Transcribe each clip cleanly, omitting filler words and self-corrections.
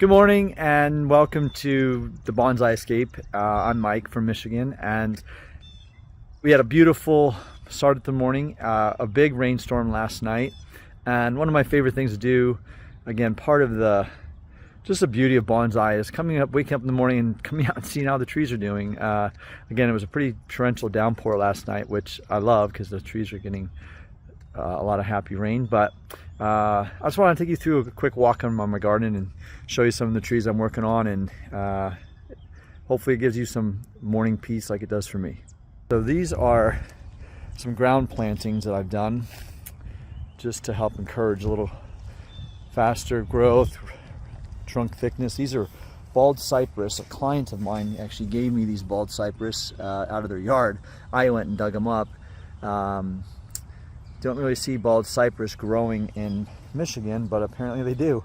Good morning and welcome to the Bonsai Escape. I'm Mike from Michigan, and we had a beautiful start of the morning, a big rainstorm last night. And one of my favorite things to do, again, part of just the beauty of bonsai is waking up in the morning and coming out and seeing how the trees are doing. Again, it was a pretty torrential downpour last night, which I love because the trees are getting a lot of happy rain. But I just want to take you through a quick walk on my garden and show you some of the trees I'm working on, and hopefully it gives you some morning peace like it does for me. So these are some ground plantings that I've done just to help encourage a little faster growth, trunk thickness. These are bald cypress. A client of mine actually gave me these bald cypress out of their yard. I went and dug them up. Don't really see bald cypress growing in Michigan, but apparently they do.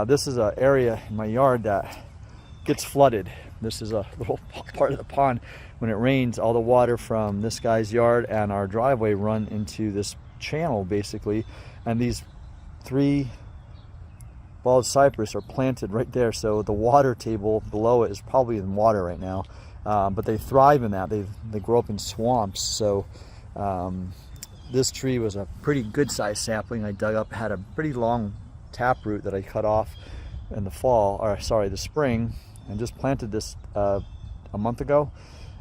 This is an area in my yard that gets flooded. This is a little part of the pond. When it rains, all the water from this guy's yard and our driveway run into this channel basically, and these 3 bald cypress are planted right there, so the water table below it is probably in water right now, but they thrive in that. They grow up in swamps. So this tree was a pretty good sized sapling I dug up, had a pretty long taproot that I cut off in the spring, and just planted this a month ago,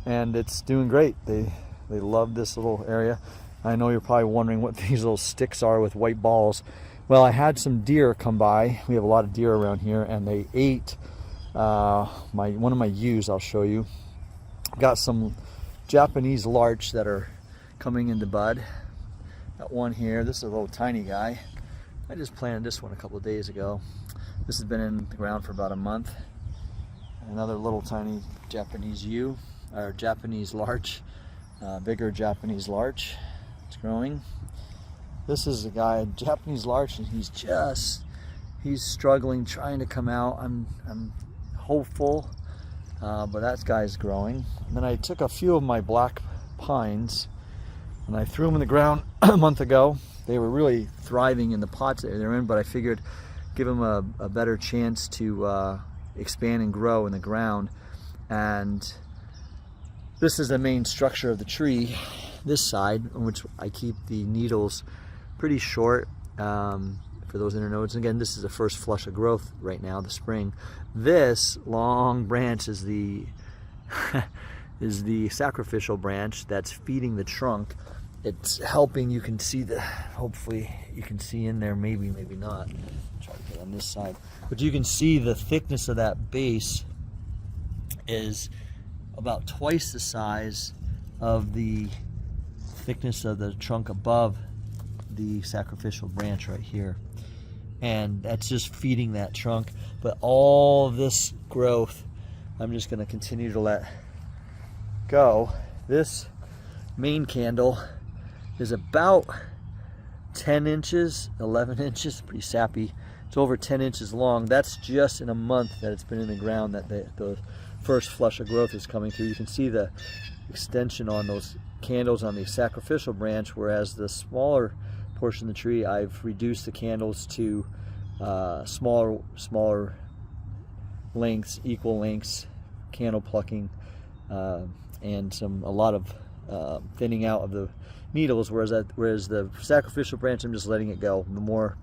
and it's doing great. They love this little area. I know you're probably wondering what these little sticks are with white balls. Well, I had some deer come by. We have a lot of deer around here, and they ate one of my ewes. I'll show you. Got some Japanese larch that are coming into bud. Got one here. This is a little tiny guy. I just planted this one a couple of days ago. This has been in the ground for about a month. Another little tiny Japanese yew, or Japanese larch, bigger Japanese larch. It's growing. This is a guy, Japanese larch, and he's struggling, trying to come out. I'm hopeful, but that guy's growing. And then I took a few of my black pines and I threw them in the ground a month ago. They were really thriving in the pots that they're in, but I figured give them a better chance to expand and grow in the ground. And this is the main structure of the tree, this side, on which I keep the needles pretty short for those internodes. Again, this is the first flush of growth right now, the spring. This long branch is the is the sacrificial branch that's feeding the trunk. It's helping. You can see hopefully you can see in there, maybe not. Try to get on this side, but you can see the thickness of that base is about twice the size of the thickness of the trunk above the sacrificial branch right here, and that's just feeding that trunk. But all this growth I'm just going to continue to let go. This main candle is about 10 inches, 11 inches, pretty sappy. It's over 10 inches long. That's just in a month that it's been in the ground that the first flush of growth is coming through. You can see the extension on those candles on the sacrificial branch, whereas the smaller portion of the tree, I've reduced the candles to smaller lengths, equal lengths, candle plucking, and a lot of thinning out of the needles, whereas the sacrificial branch, I'm just letting it go. The more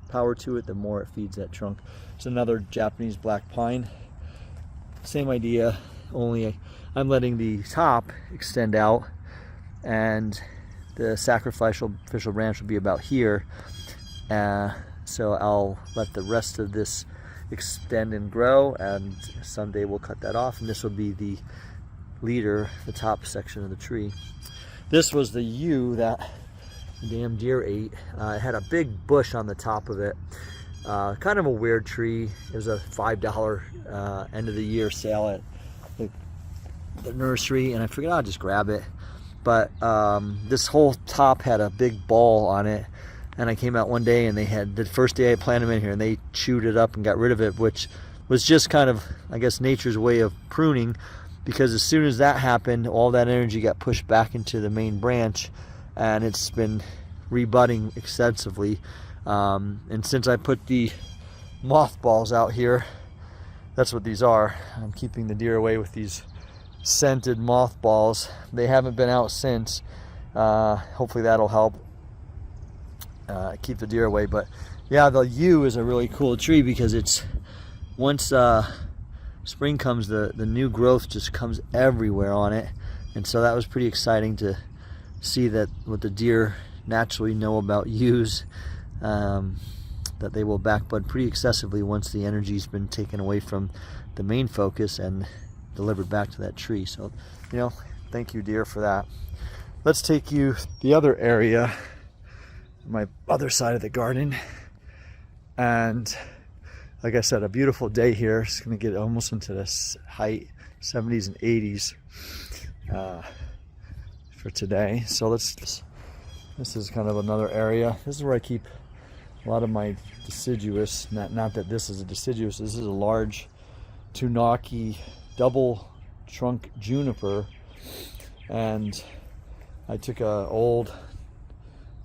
power to it, the more it feeds that trunk. It's another Japanese black pine. Same idea, only I'm letting the top extend out, and the sacrificial branch will be about here. So I'll let the rest of this extend and grow, and someday we'll cut that off, and this will be the leader, the top section of the tree. This was the yew that the damn deer ate. It had a big bush on the top of it. Kind of a weird tree. It was a $5 end of the year sale at the nursery, and I figured I'll just grab it. But this whole top had a big ball on it, and I came out one day and they had, the first day I planted them in here, and they chewed it up and got rid of it, which was just kind of, I guess, nature's way of pruning, because as soon as that happened, all that energy got pushed back into the main branch, and it's been rebudding extensively. And since I put the mothballs out here, that's what these are. I'm keeping the deer away with these scented mothballs. They haven't been out since. Hopefully that'll help keep the deer away. But yeah, the yew is a really cool tree because it's, once spring comes, the new growth just comes everywhere on it. And so that was pretty exciting to see that what the deer naturally know about yews, that they will backbud pretty excessively once the energy's been taken away from the main focus and delivered back to that tree. So, you know, thank you, deer, for that. Let's take you the other area, my other side of the garden. And like I said, a beautiful day here. It's going to get almost into this height, 70s and 80s for today. So this is kind of another area. This is where I keep a lot of my deciduous, not that this is a deciduous, this is a large Tunaki double trunk juniper. And I took a old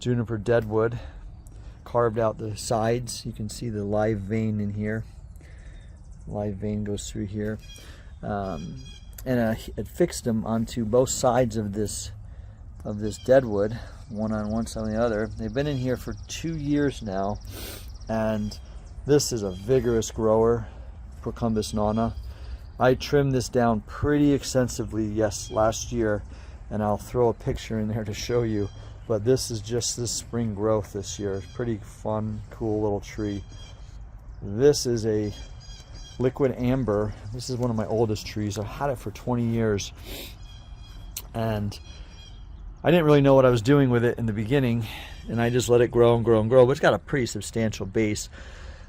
juniper deadwood, carved out the sides. You can see the live vein in here. Live vein goes through here. And it fixed them onto both sides of this deadwood, one on one side on the other. They've been in here for 2 years now, and this is a vigorous grower, Procumbus nana. I trimmed this down pretty extensively, last year, and I'll throw a picture in there to show you. But this is just this spring growth this year. It's pretty fun, cool little tree. This is a liquid amber. This is one of my oldest trees. I've had it for 20 years. And I didn't really know what I was doing with it in the beginning. And I just let it grow and grow and grow. But it's got a pretty substantial base.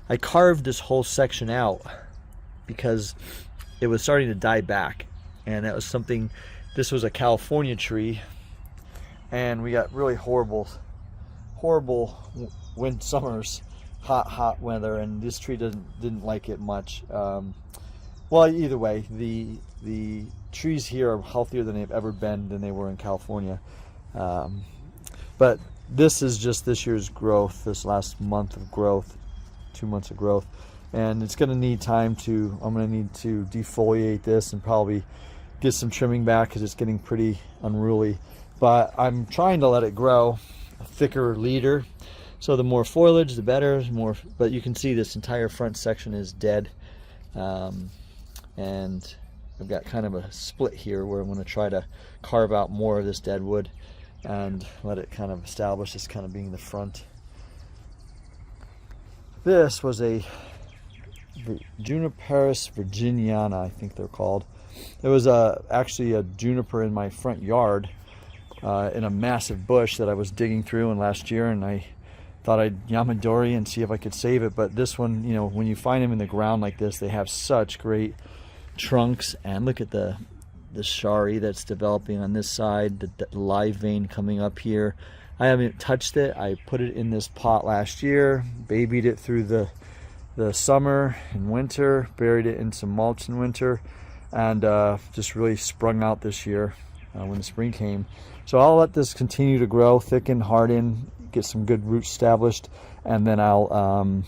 I carved this whole section out because it was starting to die back. And that was something, this was a California tree. And we got really horrible wind summers, hot weather, and this tree didn't like it much. Well, either way, the trees here are healthier than they've ever been than they were in California. But this is just this year's growth, this last month of growth, 2 months of growth, and it's going to need time to. I'm going to need to defoliate this and probably get some trimming back because it's getting pretty unruly. But I'm trying to let it grow a thicker leader. So the more foliage, the better. But you can see this entire front section is dead. And I've got kind of a split here where I'm going to try to carve out more of this dead wood and let it kind of establish this kind of being the front. This was the Juniperus virginiana, I think they're called. There was actually a juniper in my front yard. In a massive bush that I was digging through last year, and I thought I'd Yamadori and see if I could save it. But this one, you know, when you find them in the ground like this, they have such great trunks. And look at the shari that's developing on this side, the live vein coming up here. I haven't touched it. I put it in this pot last year, babied it through the summer and winter, buried it in some mulch in winter, and just really sprung out this year when the spring came. So I'll let this continue to grow, thicken, harden, get some good roots established, and then I'll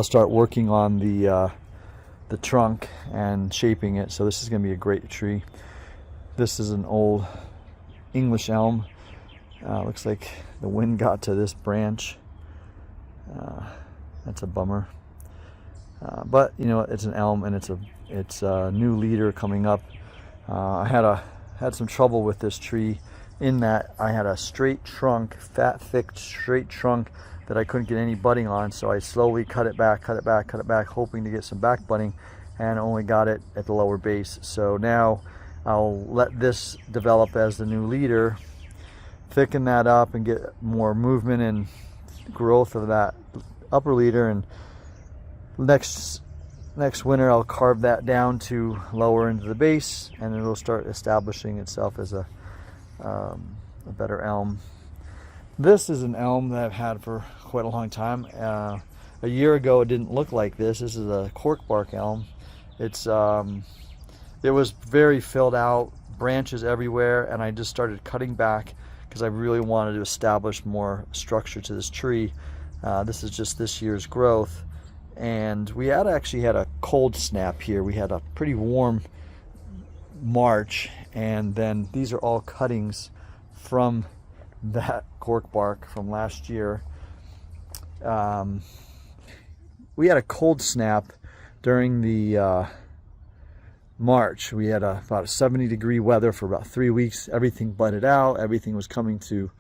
start working on the trunk and shaping it. So this is going to be a great tree. This is an old English elm. Looks like the wind got to this branch. That's a bummer. But you know, it's an elm, and it's a new leader coming up. I had some trouble with this tree in that I had a straight trunk, fat, thick, straight trunk that I couldn't get any budding on. So I slowly cut it back, hoping to get some back budding, and only got it at the lower base. So now I'll let this develop as the new leader, thicken that up and get more movement and growth of that upper leader. And next winter I'll carve that down to lower into the base, and it'll start establishing itself as a better elm. This is an elm that I've had for quite a long time. A year ago it didn't look like this. This is a corkbark elm. It was very filled out, branches everywhere, and I just started cutting back because I really wanted to establish more structure to this tree. This is just this year's growth, And we had actually had a cold snap here. We had a pretty warm March, and then these are all cuttings from that cork bark from last year. We had a cold snap during the March. We had about a 70-degree weather for about 3 weeks. Everything budded out. Everything was coming to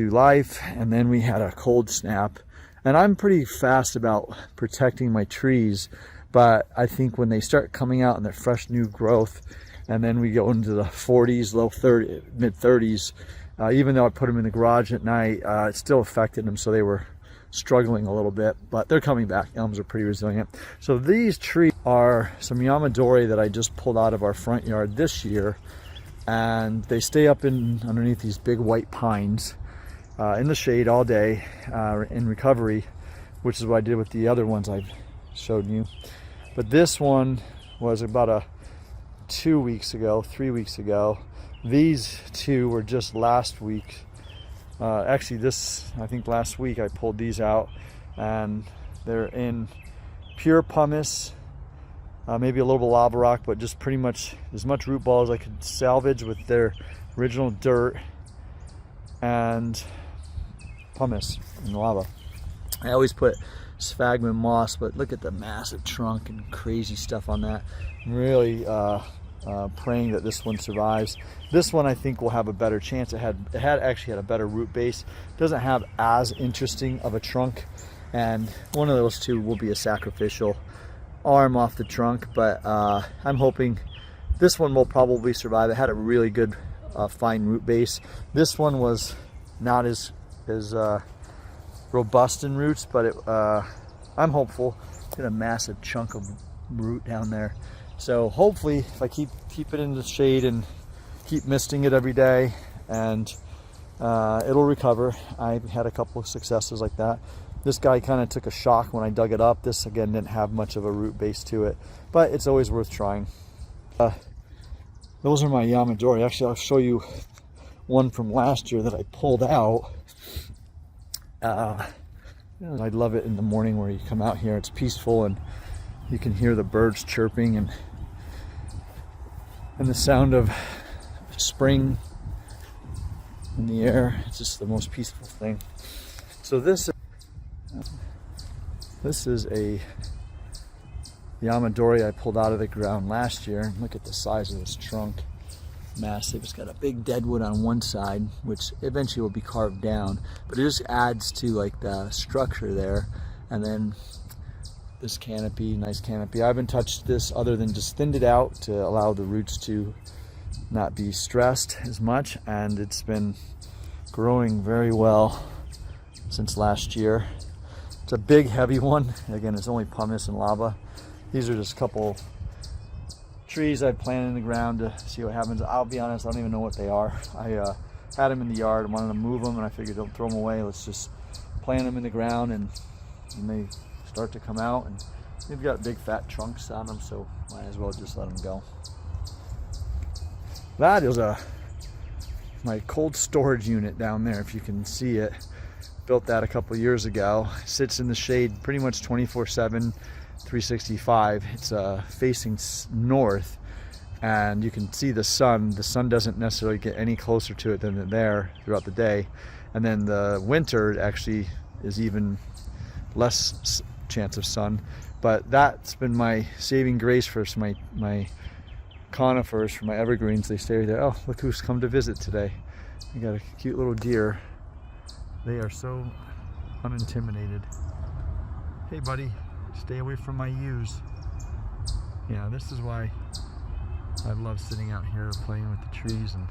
life. And then we had a cold snap. And I'm pretty fast about protecting my trees, but I think when they start coming out in their fresh new growth, and then we go into the 40s, mid 30s, even though I put them in the garage at night, it still affected them, so they were struggling a little bit, but they're coming back. Elms are pretty resilient. So these trees are some Yamadori that I just pulled out of our front yard this year, and they stay up underneath these big white pines in the shade all day in recovery, which is what I did with the other ones I've showed you. But this one was about 3 weeks ago. These two were just last week. Actually, I think last week I pulled these out, and they're in pure pumice, maybe a little bit of lava rock, but just pretty much as much root ball as I could salvage with their original dirt and pumice and lava. I always put sphagnum moss, but look at the massive trunk and crazy stuff on that. I'm really praying that this one survives. This one I think will have a better chance. It actually had a better root base. Doesn't have as interesting of a trunk, and one of those two will be a sacrificial arm off the trunk, but I'm hoping this one will probably survive. It had a really good fine root base. This one was not as robust in roots, but I'm hopeful. Got a massive chunk of root down there. So hopefully, if I keep it in the shade and keep misting it every day, and it'll recover. I had a couple of successes like that. This guy kind of took a shock when I dug it up. This again didn't have much of a root base to it, but it's always worth trying. Those are my Yamadori. Actually, I'll show you one from last year that I pulled out. I love it in the morning where you come out here. It's peaceful and you can hear the birds chirping and the sound of spring in the air. It's just the most peaceful thing. So this is a Yamadori I pulled out of the ground last year. Look at the size of this trunk. Massive. It's got a big deadwood on one side, which eventually will be carved down, but it just adds to like the structure there. And then this canopy, nice canopy. I haven't touched this other than just thinned it out to allow the roots to not be stressed as much, and it's been growing very well since last year. It's a big heavy one. Again, it's only pumice and lava. These are just a couple trees I planted in the ground to see what happens. I'll be honest, I don't even know what they are. I had them in the yard. I wanted to move them, and I figured don't throw them away. Let's just plant them in the ground, and they start to come out. And they've got big fat trunks on them, so might as well just let them go. That is my cold storage unit down there, if you can see it. Built that a couple years ago. Sits in the shade pretty much 24/7. 365. It's facing north, and you can see the sun. The sun doesn't necessarily get any closer to it than there throughout the day, and then the winter actually is even less chance of sun. But that's been my saving grace for my conifers, for my evergreens. They stay there. Oh, look who's come to visit today. I got a cute little deer. They are so unintimidated. Hey buddy, stay away from my ewes. Yeah, this is why I love sitting out here playing with the trees and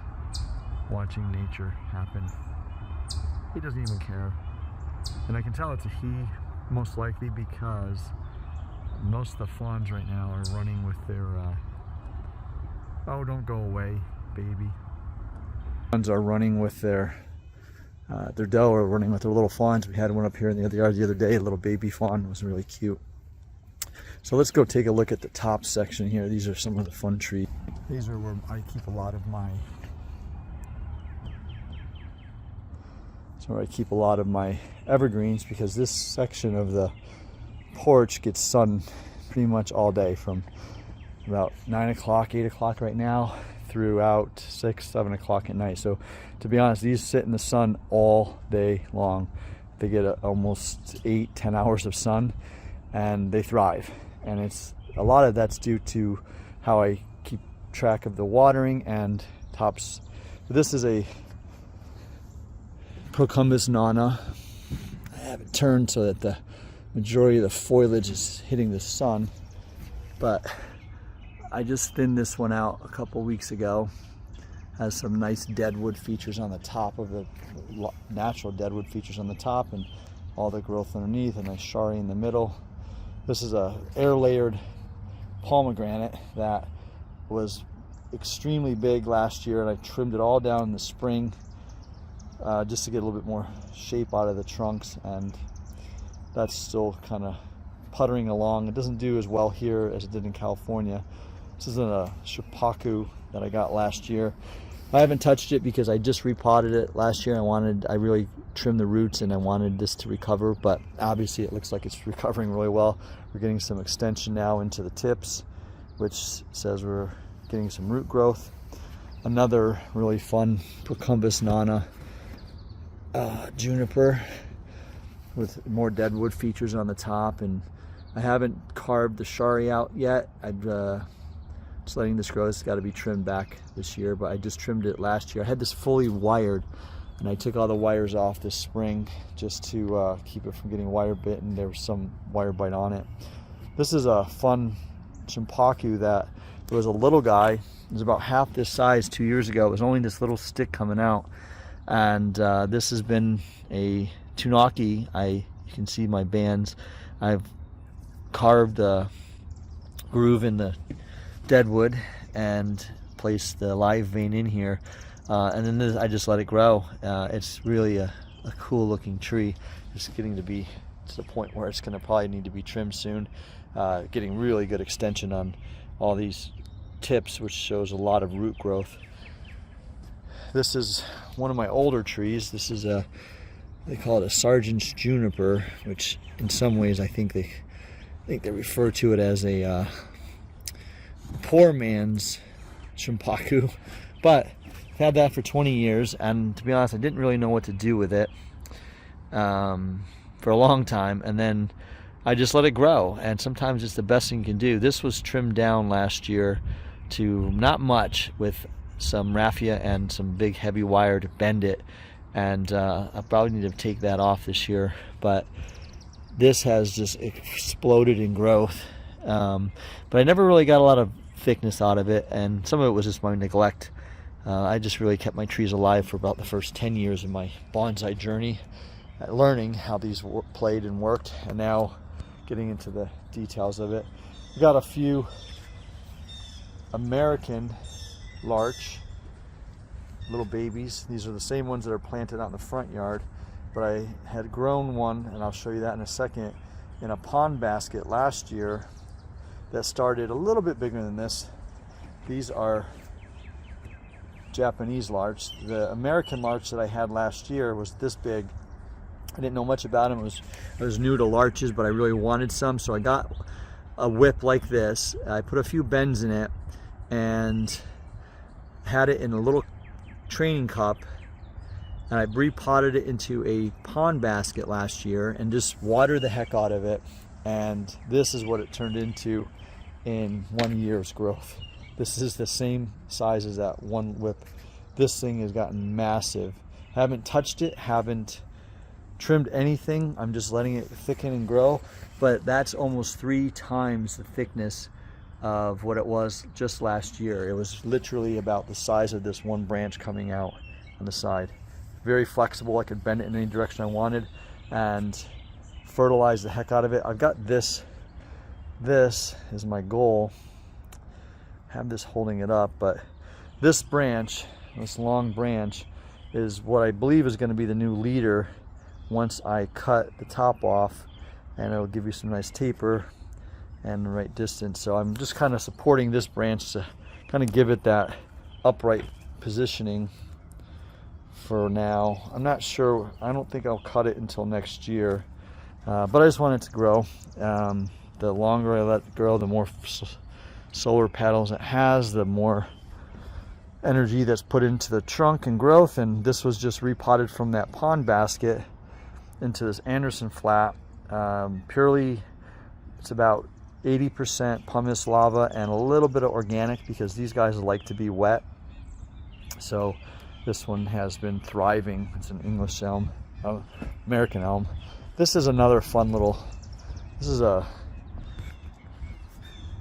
watching nature happen. He doesn't even care. And I can tell it's a he, most likely because most of the fawns right now are running with their, oh, don't go away, baby. Fawns are running with their doe, are running with their little fawns. We had one up here in the other yard the other day, a little baby fawn. It was really cute. So let's go take a look at the top section here. These are some of the fun trees. These are where I keep a lot of my evergreens, because this section of the porch gets sun pretty much all day, from about 9 o'clock, 8 o'clock right now, throughout 6, 7 o'clock at night. So to be honest, these sit in the sun all day long. They get almost 8, 10 hours of sun, and they thrive. And it's a lot of that's due to how I keep track of the watering and tops. This is a Procumbus nana. I have it turned so that the majority of the foliage is hitting the sun, but I just thinned this one out a couple weeks ago. Has some nice deadwood features on the top of the natural deadwood features on the top, and all the growth underneath, and nice shari in the middle. This is a air layered pomegranate that was extremely big last year, and I trimmed it all down in the spring just to get a little bit more shape out of the trunks, and that's still kind of puttering along. It doesn't do as well here as it did in California. This is a shipaku that I got last year. I haven't touched it because I just repotted it last year. I really trimmed the roots, and I wanted this to recover, but obviously it looks like it's recovering really well. We're getting some extension now into the tips, which says we're getting some root growth. Another really fun Procumbus nana juniper with more deadwood features on the top, and I haven't carved the shari out yet. I'm just letting this grow. It's got to be trimmed back this year, but I just trimmed it last year. I had this fully wired, and I took all the wires off this spring just to keep it from getting wire bitten. There was some wire bite on it. This is a fun shimpaku that it was a little guy. It was about half this size 2 years ago. It was only this little stick coming out, and this has been a tunaki. You can see my bands. I've carved a groove in the deadwood and placed the live vein in here, and then I just let it grow. It's really a cool looking tree. It's getting to be to the point where it's going to probably need to be trimmed soon. Getting really good extension on all these tips, which shows a lot of root growth. This is one of my older trees. This is they call it a sergeant's juniper, which in some ways I think they refer to it as a poor man's shimpaku, but I've had that for 20 years, and to be honest, I didn't really know what to do with it for a long time, and then I just let it grow, and sometimes it's the best thing you can do. This was trimmed down last year to not much, with some raffia and some big heavy wire to bend it, and I probably need to take that off this year, but this has just exploded in growth. But I never really got a lot of thickness out of it, and some of it was just my neglect. I just really kept my trees alive for about the first 10 years of my bonsai journey, learning how these played and worked, and now getting into the details of it. We got a few American larch, little babies. These are the same ones that are planted out in the front yard, but I had grown one, and I'll show you that in a second, in a pond basket last year that started a little bit bigger than this. These are Japanese larch. The American larch that I had last year was this big. I didn't know much about them. I was new to larches, but I really wanted some, so I got a whip like this. I put a few bends in it and had it in a little training cup, and I repotted it into a pond basket last year and just watered the heck out of it, and this is what it turned into in 1 year's growth. This is the same size as that one whip. This thing has gotten massive. Haven't touched it, haven't trimmed anything. I'm just letting it thicken and grow, but that's almost 3 times the thickness of what it was just last year. It was literally about the size of this one branch coming out on the side. Very flexible. I could bend it in any direction I wanted and fertilize the heck out of it. I've got this is my goal. I have this holding it up, but this branch, this long branch, is what I believe is going to be the new leader once I cut the top off, and it'll give you some nice taper and the right distance. So I'm just kind of supporting this branch to kind of give it that upright positioning for now. I'm not sure. I don't think I'll cut it until next year. But I just want it to grow. The longer I let it grow, the more solar panels it has, the more energy that's put into the trunk and growth. And this was just repotted from that pond basket into this Anderson flat. Purely, it's about 80% pumice lava and a little bit of organic, because these guys like to be wet. So this one has been thriving. It's an English elm, American elm. This is another fun little, this is a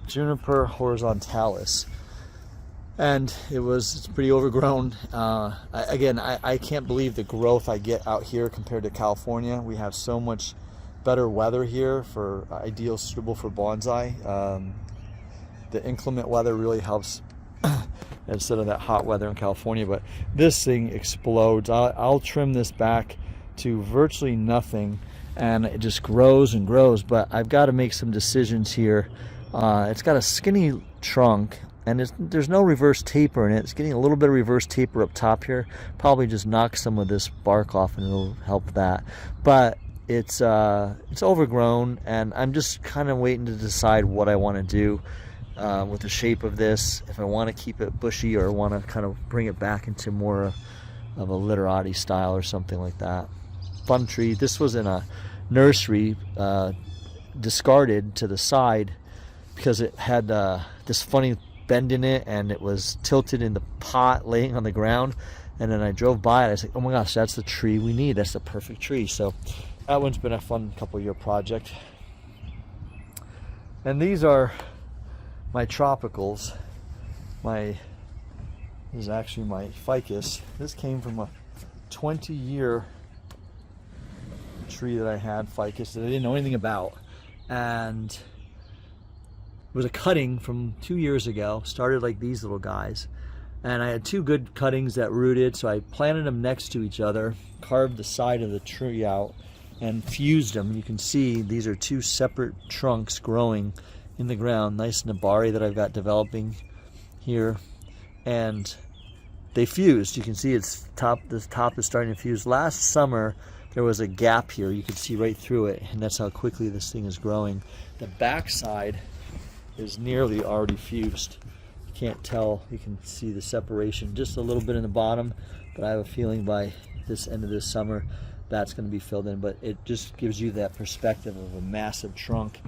Juniper horizontalis, and it's pretty overgrown. I can't believe the growth I get out here compared to California. We have so much better weather here for ideal suitable for bonsai. The inclement weather really helps instead of that hot weather in California. But this thing explodes. I'll trim this back to virtually nothing, and it just grows and grows. But I've got to make some decisions here. It's got a skinny trunk, and there's no reverse taper in it. It's getting a little bit of reverse taper up top here. Probably just knock some of this bark off and it'll help that. But it's overgrown, and I'm just kind of waiting to decide what I want to do with the shape of this. If I want to keep it bushy or want to kind of bring it back into more of a literati style or something like that. Fun tree. This was in a nursery, discarded to the side because it had this funny bend in it, and it was tilted in the pot laying on the ground. And then I drove by it. I was like, oh my gosh, that's the tree we need. That's the perfect tree. So that one's been a fun couple-year project. And these are my tropicals. This is actually my ficus. This came from a 20-year tree that I had, ficus, that I didn't know anything about. And it was a cutting from 2 years ago. Started like these little guys. And I had two good cuttings that rooted, so I planted them next to each other, carved the side of the tree out, and fused them. You can see these are two separate trunks growing in the ground. Nice nabari that I've got developing here. And they fused. You can see the top is starting to fuse. Last summer, there was a gap here. You could see right through it, and that's how quickly this thing is growing. The back side is nearly already fused. You can't tell. You can see the separation just a little bit in the bottom, but I have a feeling by this end of this summer that's going to be filled in. But it just gives you that perspective of a massive trunk.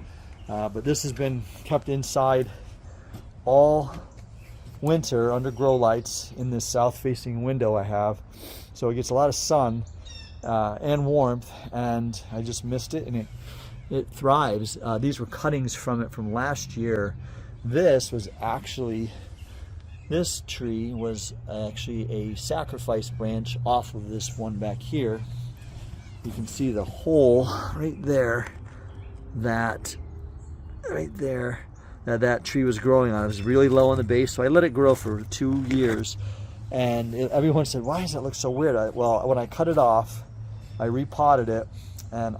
But this has been kept inside all winter under grow lights in this south-facing window I have, so it gets a lot of sun and warmth, and I just missed it, and it thrives. These were cuttings from it from last year. This tree was actually a sacrifice branch off of this one back here. You can see the hole right there, that tree was growing on. It was really low on the base, so I let it grow for 2 years, and everyone said, why does that look so weird? Well, when I cut it off, I repotted it, and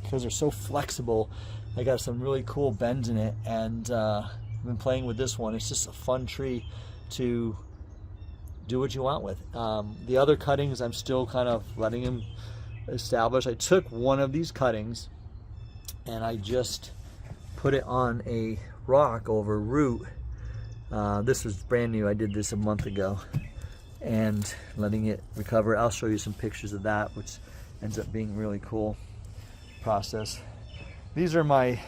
because they're so flexible, I got some really cool bends in it, and I've been playing with this one. It's just a fun tree to do what you want with. The other cuttings, I'm still kind of letting them establish. I took one of these cuttings and I just put it on a rock over root. This was brand new. I did this a month ago, and letting it recover. I'll show you some pictures of that, which ends up being really cool process. These are my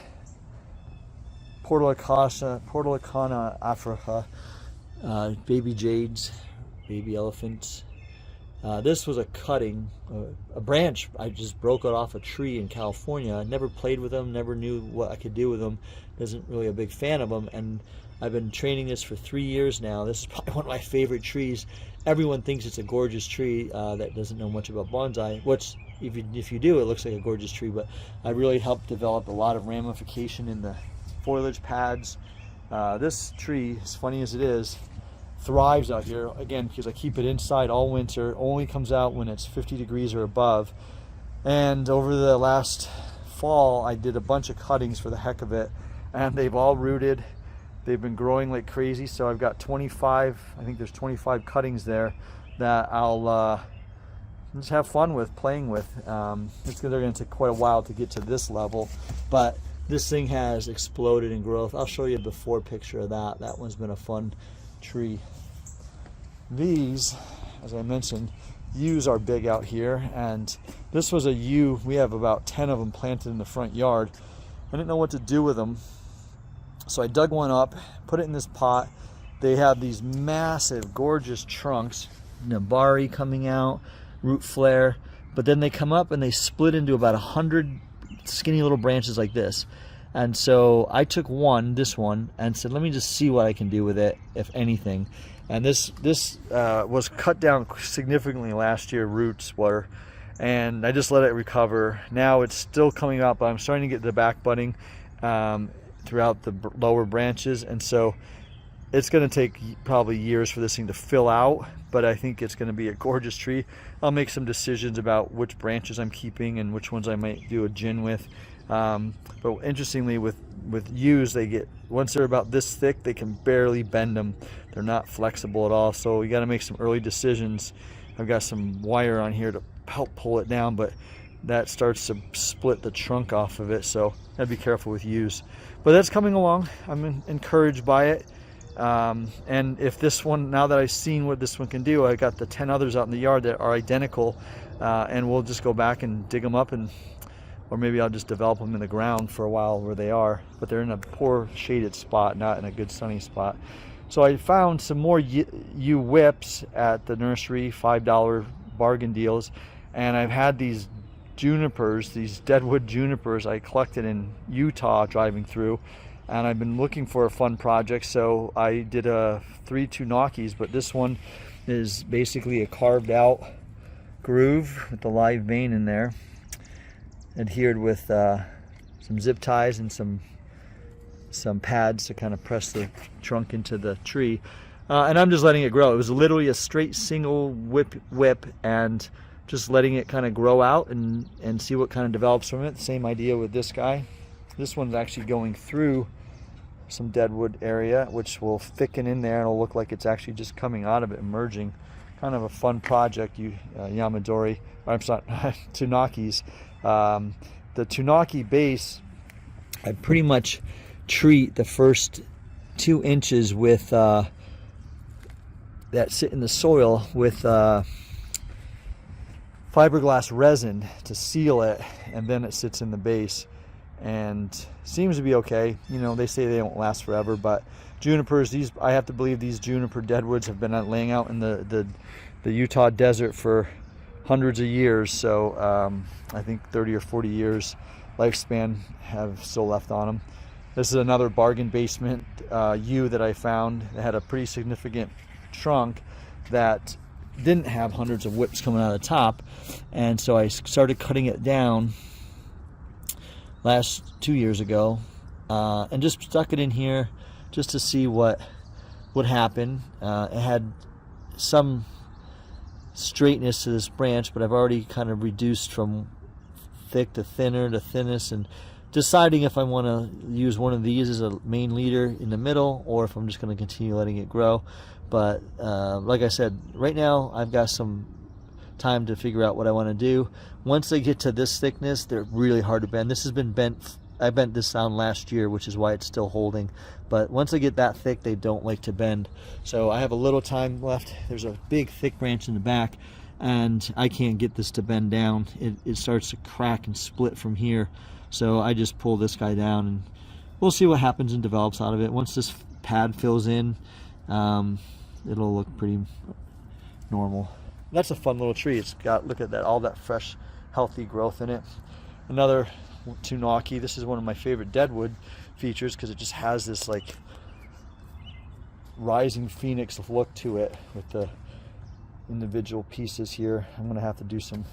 Portulacana africa, baby jades, baby elephants. This was a cutting, a branch. I just broke it off a tree in California. I never played with them, never knew what I could do with them. Wasn't really a big fan of them, and I've been training this for 3 years now. This is probably one of my favorite trees. Everyone thinks it's a gorgeous tree that doesn't know much about bonsai, which if you do, it looks like a gorgeous tree, but I really helped develop a lot of ramification in the foliage pads. This tree, as funny as it is, thrives out here, again, because I keep it inside all winter, only comes out when it's 50 degrees or above. And over the last fall, I did a bunch of cuttings for the heck of it, and they've all rooted. They've been growing like crazy, so I've got 25, I think there's 25 cuttings there that I'll just have fun with, playing with. They're going to take quite a while to get to this level, but this thing has exploded in growth. I'll show you a before picture of that. That one's been a fun tree. These, as I mentioned, yews are big out here, and this was a yew. We have about 10 of them planted in the front yard. I didn't know what to do with them, so I dug one up, put it in this pot. They have these massive, gorgeous trunks, nabari coming out, root flare, but then they come up and they split into about 100 skinny little branches like this. And so I took this one, and said, let me just see what I can do with it, if anything. And this was cut down significantly last year, roots were, and I just let it recover. Now it's still coming up, but I'm starting to get the back budding throughout the lower branches, and so it's going to take probably years for this thing to fill out, but I think it's going to be a gorgeous tree. I'll make some decisions about which branches I'm keeping and which ones I might do a gin with. But interestingly, with yews, they get, once they're about this thick, they can barely bend them. They're not flexible at all, so you got to make some early decisions. I've got some wire on here to help pull it down, but that starts to split the trunk off of it, so gotta be careful with yews. But that's coming along. I'm encouraged by it. And if this one, now that I've seen what this one can do, I got the 10 others out in the yard that are identical, and we'll just go back and dig them up, or maybe I'll just develop them in the ground for a while where they are, but they're in a poor shaded spot, not in a good sunny spot. So I found some more yew whips at the nursery, $5 bargain deals, and I've had these junipers, these deadwood junipers I collected in Utah driving through, and I've been looking for a fun project, so I did 3 Tunakis, but this one is basically a carved out groove with the live vein in there, adhered with some zip ties and some pads to kind of press the trunk into the tree, and I'm just letting it grow. It was literally a straight single whip, and just letting it kind of grow out and see what kind of develops from it. Same idea with this guy. This one's actually going through some deadwood area, which will thicken in there, and it'll look like it's actually just coming out of it, emerging. Kind of a fun project, Yamadori, or I'm sorry, Tunakis. The Tunaki base, I pretty much treat the first 2 inches with that sit in the soil with fiberglass resin to seal it, and then it sits in the base and seems to be okay. You know, they say they don't last forever, but junipers, I have to believe these juniper deadwoods have been laying out in the Utah desert for hundreds of years, so I think 30 or 40 years lifespan have still left on them. This is another bargain basement yew that I found that had a pretty significant trunk that didn't have hundreds of whips coming out of the top, and so I started cutting it down 2 years ago, and just stuck it in here just to see what would happen. It had some straightness to this branch, but I've already kind of reduced from thick to thinner to thinnest, and deciding if I want to use one of these as a main leader in the middle, or if I'm just going to continue letting it grow. But like I said, right now I've got some time to figure out what I want to do. Once they get to this thickness, they're really hard to bend. This has been bent. I bent this down last year, which is why it's still holding. But once they get that thick, they don't like to bend. So I have a little time left. There's a big thick branch in the back, and I can't get this to bend down. It starts to crack and split from here. So I just pull this guy down, and we'll see what happens and develops out of it. Once this pad fills in, it'll look pretty normal. That's a fun little tree. It's got, look at that, all that fresh, healthy growth in it. Another Tunaki. This is one of my favorite deadwood features because it just has this like rising phoenix look to it with the individual pieces here. I'm gonna have to do some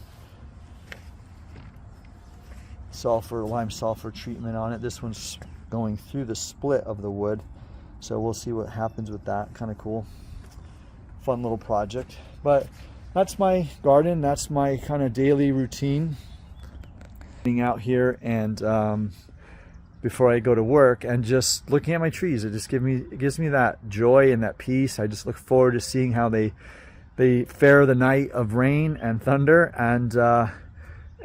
lime sulfur treatment on it. This one's going through the split of the wood, so we'll see what happens with that. Kind of cool, fun little project. But that's my garden. That's my kind of daily routine. Being out here and before I go to work and just looking at my trees, it just gives me that joy and that peace. I just look forward to seeing how they they fare the night of rain and thunder, and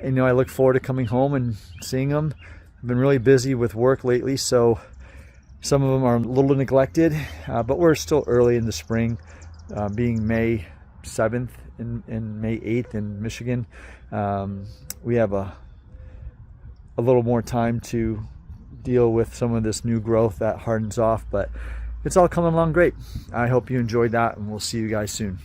you know, I look forward to coming home and seeing them. I've been really busy with work lately, so some of them are a little neglected, but we're still early in the spring, being May 7th and May 8th in Michigan. We have a little more time to deal with some of this new growth that hardens off, but it's all coming along great. I hope you enjoyed that, and we'll see you guys soon.